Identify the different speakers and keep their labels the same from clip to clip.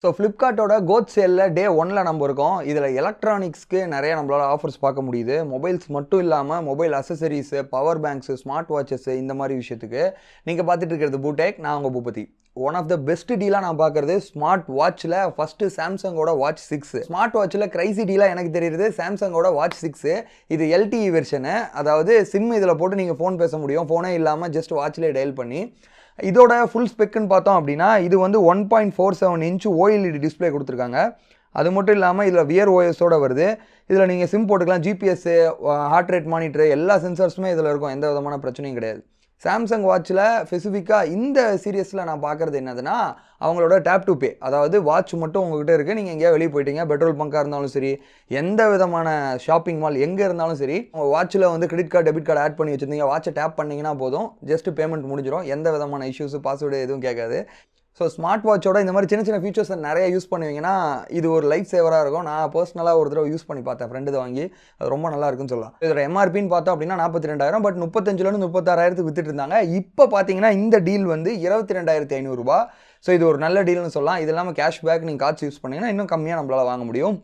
Speaker 1: So ஃப்ளிப்கார்ட்டோட கோத் சேலில் டே 1ல் நம்ம இருக்கோம். இதில் எலக்ட்ரானிக்ஸ்க்கு நிறைய நம்மளால் ஆஃபர்ஸ் பார்க்க முடியுது. மொபைல்ஸ் மட்டும் இல்லாமல் mobile accessories, power banks, smart watches இந்த மாதிரி விஷயத்துக்கு நீங்கள் பார்த்துட்டு இருக்கிறது பூடெக். நான் உங்கள் Boopathi. One of the best டீலாக நான் பார்க்குறது ஸ்மார்ட் வாட்சில் ஃபஸ்ட்டு சாம்சங்கோட வாட்ச் 6. ஸ்மார்ட் வாட்சில் கிரைசி டீலாக எனக்கு தெரியுது சாம்சங்கோட வாட்ச் 6. இது எல்டிஇ வெர்ஷனு, அதாவது சிம் இதில் போட்டு நீங்கள் ஃபோன் பேச முடியும். ஃபோனே இல்லாமல் ஜஸ்ட் வாட்சிலே டயல் பண்ணி. இதோட ஃபுல் ஸ்பெக்குன்னு பார்த்தோம் அப்படின்னா இது வந்து 1.47 இன்ச் ஓஎல்இடி டிஸ்பிளே கொடுத்துருக்காங்க. அது மட்டும் இல்லாமல் இதில் வியர் ஓஎஸோட வருது. இதில் நீங்கள் சிம் போட்டுக்கலாம், ஜிபிஎஸ்ஸு, ஹார்ட் ரேட் மானிட்டரு, எல்லா சென்சார்ஸுமே இதில் இருக்கும். எந்த விதமான பிரச்சனையும் கிடையாது. சாம்சங் வாட்சில் ஸ்பெசிஃபிக்காக இந்த சீரியஸில் நான் பார்க்குறது என்னதுன்னா அவங்களோட டேப் டு பே, அதாவது வாட்ச் மட்டும் உங்கள்கிட்ட இருக்குது, நீங்கள் எங்கேயா வெளியே போயிட்டீங்க, பெட்ரோல் பங்காக இருந்தாலும் சரி, எந்த விதமான ஷாப்பிங் மால் எங்கே இருந்தாலும் சரி, உங்கள் வாட்சில் வந்து credit card debit card add பண்ணி வச்சுருந்தீங்க, வாட்சை டேப் பண்ணிங்கன்னா போதும், ஜஸ்ட் பேமெண்ட் முடிஞ்சிடும். எந்த விதமான இஷ்யூஸு, பாஸ்வேர்டு எதுவும் கேட்காது. ஸோ ஸ்மார்ட் வாட்சோட இந்த மாதிரி சின்ன சின்ன ஃபீச்சர்ஸை நிறைய யூஸ் பண்ணுவீங்கன்னா இது ஒரு லைஃப் சேவராக இருக்கும். நான் பர்சனலாக ஒரு தடவை யூஸ் பண்ணி பார்த்தேன், ஃப்ரெண்டு இதை வாங்கி. அது ரொம்ப நல்லா இருக்குன்னு சொல்லலாம். இதோட எம்ஆர்பின்னு பார்த்தோம் அப்படின்னா 42,000, பட் 35,000 36,000 வித்துட்டு இருந்தாங்க. இப்போ பார்த்தீங்கன்னா இந்த டீல் வந்து 22,500 ரூபா. ஸோ இது ஒரு நல்ல டீல்னு சொல்லலாம். இது இல்லாமல் கேஷ்பேக் நீங்கள் கார்ட்ஸ் யூஸ் பண்ணிங்கன்னா இன்னும் கம்மியாக நம்மளால் வாங்க முடியும்.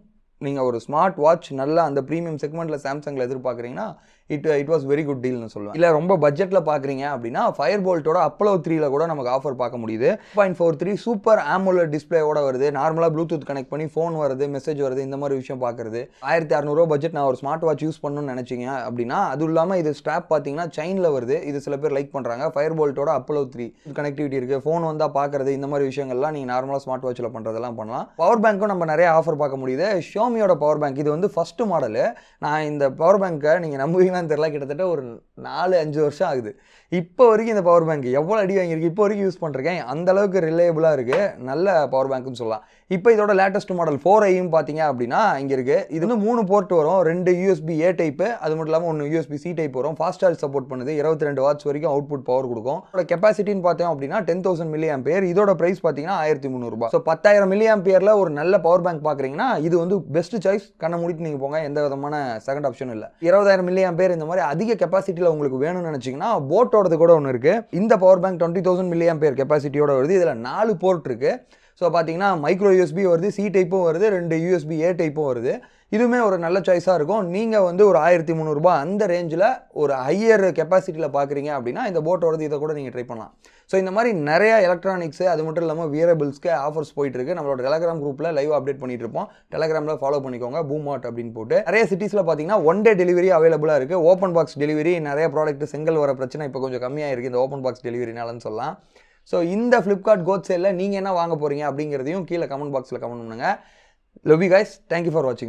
Speaker 1: நீங்கள் ஒரு ஸ்மார்ட் வாட்ச் நல்லா அந்த ப்ரீமியம் செக்மெண்ட்டில் சாம்சங்கில் எதிர்பார்க்குறீங்கன்னா இட் வாஸ் வெரி குட் டீல்னு சொல்லுவேன். இல்லை ரொம்ப பட்ஜெட்டில் பார்க்குறீங்க அப்படின்னா ஃபயர் போல்ட்டோட அப்போலோ 3ல் கூட நமக்கு ஆஃபர் பார்க்க முடியுது. 0.43 சூப்பர் ஆமோலட் டிஸ்பிளேயோட வருது. நார்மலாக ப்ளூடூத் கனெக்ட் பண்ணி ஃபோன் வருது, மெசேஜ் வருது, இந்த மாதிரி விஷயம் பார்க்குறது. 1,600 பட்ஜெட் நான் ஒரு ஸ்மார்ட் வாட்ச் யூஸ் பண்ணணும்னு நினச்சிங்க அப்படின்னா அதுவும் இல்லாமல் இது ஸ்ட்ராப் பார்த்தீங்கன்னா செயினில் வருது. இது சில பேர் லைக் பண்ணுறாங்க. ஃபயர் போல்ட்டோட அப்போலோ 3 கனெக்டிவிட்டி இருக்குது, ஃபோன் வந்தால் பார்க்குறது, இந்த மாதிரி விஷயங்கள்லாம் நீங்கள் நார்மலாக ஸ்மார்ட் வாட்சில் பண்ணுறதெல்லாம் பண்ணலாம். பவர் பேங்க்கும் நம்ம நிறைய ஆஃபர் பார்க்க முடியுது. ஷியோமியோட பவர் பேங்க் இது வந்து ஃபஸ்ட்டு மாடலு. நான் இந்த பவர் பேங்க்கை நீங்கள் நம்புவீங்களான்னு தெரியல, கிட்டத்தட்ட ஒரு 4-5 வருஷம் ஆகுது. இப்போ வரைக்கும் இந்த பவர் பேங்க் எவ்வளோ அடி வாங்கியிருக்கு, இப்போ வரைக்கும் யூஸ் பண்ணுறேன். அந்த அளவுக்கு ரிலையபிளாக இருக்குது. நல்ல பவர் பேங்க்னு சொல்லலாம். இப்போ இதோட லேட்டஸ்ட் மாடல் 4i பார்த்தீங்க அப்படின்னா இங்கே இருக்குது. இது வந்து 3 போர்ட் வரும். 2 USB A டைப்பு, அது மட்டும் இல்லாமல் 1 USB C டைப் வரும். ஃபாஸ்ட் சார்ஜ் சப்போர்ட் பண்ணுது. 22 வாட்ஸ் வரைக்கும் அவுட்புட் பவர் கொடுக்கும். இதோட கெப்பாசிட்டின்னு பார்த்தோம் அப்படின்னா 10,000 mAh. இதோட ப்ரைஸ் பார்த்தீங்கன்னா 1,300 ரூபாய். ஸோ 10,000 mAhல ஒரு நல்ல பவர் பேங்க் பார்க்குறீங்கன்னா இது வந்து பெஸ்ட் சாய்ஸ். கண்ணை மூடிட்டு நீங்கள் போங்க, எந்த விதமான செகண்ட் ஆப்ஷன் இல்லை. 20,000 mAh இந்த மாதிரி அதிக கெப்பாசிட்டியில் உங்களுக்கு வேணும்னு நினச்சிங்கன்னா போட்டோடது கூட ஒன்று இருக்குது. இந்த பவர் பேங்க் 20,000 mAh கெப்பாசிட்டியோட வருது. இதில் 4 போர்ட் இருக்குது. ஸோ பார்த்தீங்கன்னா மைக்ரோ யூஎஸ்பி வருது, சி டைப்பும் வருது, 2 USB A டைப்பும் வருது. இதுவுமே ஒரு நல்ல சாய்ஸாக இருக்கும். நீங்கள் வந்து ஒரு 1,300 ரூபாய் அந்த ரேஞ்சில் ஒரு ஹையர் கெப்பாசிட்டியில் பார்க்குறீங்க அப்படின்னா இந்த போட்டோடது இதை கூட நீங்கள் ட்ரை பண்ணலாம். ஸோ இந்த மாதிரி நிறைய எலக்ட்ரானிக்ஸு, அது மட்டும் இல்லாமல் வியரபிள்ஸ்க்கு ஆஃபர்ஸ் போயிட்டுருக்கு. நம்மளோட டெலகிராம் குரூப்பில் லைவ் அப்டேட் பண்ணிட்டு இருப்போம். டெலகிராமில் ஃபாலோ பண்ணிக்கோங்க, பூமார்ட் அப்படின்னு போட்டு. நிறைய சிட்டிஸில் பார்த்தீங்கன்னா 1 டே டெலிவரி அவைலபிளாக இருக்குது. ஓப்பன் பாக்ஸ் டெலிவரி, நிறைய ப்ராடக்ட் செங்கல் வர பிரச்சனை இப்போ கொஞ்சம் கம்மியாக இருக்குது இந்த ஓப்பன் பாக்ஸ் டெலிவரினாலன்னு சொல்லலாம். ஸோ இந்த ஃப்ளிப்கார்ட் கோத் சேலில் நீங்கள் என்ன வாங்க போகிறீங்க அப்படிங்கிறதையும் கீழே கமெண்ட் பாக்ஸில் கமெண்ட் பண்ணுங்கள். Love you guys. Thank you for வாட்சிங்.